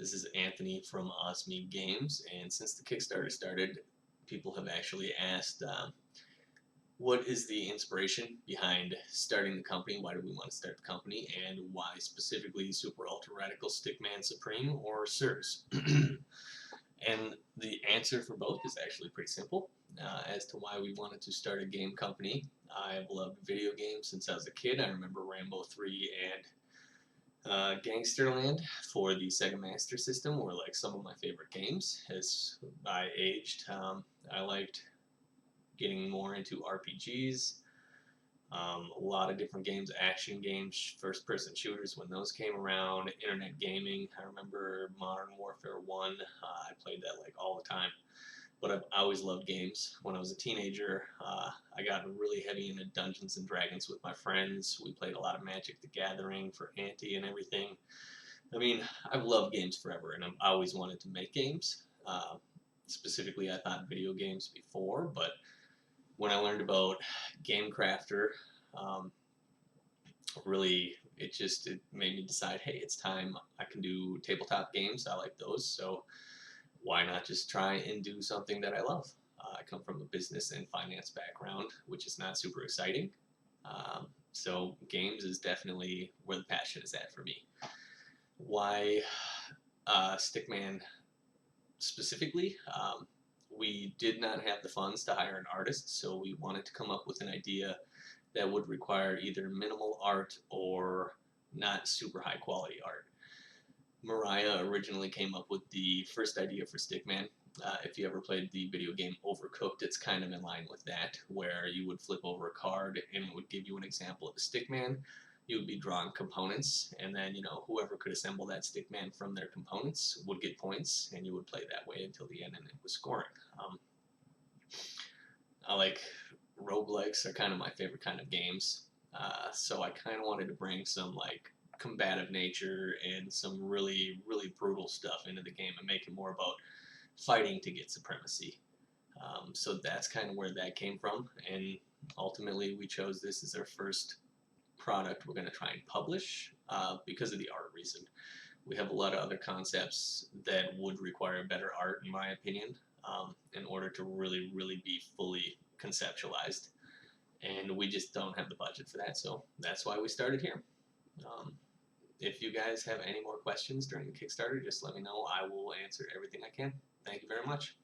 This is Anthony from OSMI Games, and since the Kickstarter started, people have actually asked what is the inspiration behind starting the company, why do we want to start the company, and why specifically Super Ultra Radical Stickman Supreme or SURSS. And the answer for both is actually pretty simple as to why we wanted to start a game company. I've loved video games since I was a kid. I remember Rambo 3 and Gangsterland for the Sega Master System were like some of my favorite games. As I aged, I liked getting more into RPGs, a lot of different games, action games, first-person shooters when those came around, internet gaming. I remember Modern Warfare 1. I played that like all the time. But I've always loved games. When I was a teenager, I got really heavy into Dungeons and Dragons with my friends. We played a lot of Magic the Gathering for Auntie and everything. I mean, I've loved games forever, and I've always wanted to make games. Specifically, I thought video games before, but when I learned about Game Crafter, um, really, it made me decide, hey, it's time. I can do tabletop games. I like those, so why not just try and do something that I love? I come from a business and finance background, which is not super exciting. So games is definitely where the passion is at for me. Why Stickman specifically? We did not have the funds to hire an artist, so we wanted to come up with an idea that would require either minimal art or not super high quality art. Mariah originally came up with the first idea for Stickman. If you ever played the video game Overcooked, it's kind of in line with that, where you would flip over a card and it would give you an example of a Stickman. You would be drawing components, and then whoever could assemble that Stickman from their components would get points, and you would play that way until the end, and it was scoring. I like roguelikes are kind of my favorite kind of games, so I kind of wanted to bring some like combative nature and some really, really brutal stuff into the game and make it more about fighting to get supremacy. So that's kind of where that came from, and ultimately we chose this as our first product we're going to try and publish because of the art reason. We have a lot of other concepts that would require better art, in my opinion, in order to really, really be fully conceptualized. And we just don't have the budget for that, so that's why we started here. If you guys have any more questions during the Kickstarter, just let me know. I will answer everything I can. Thank you very much.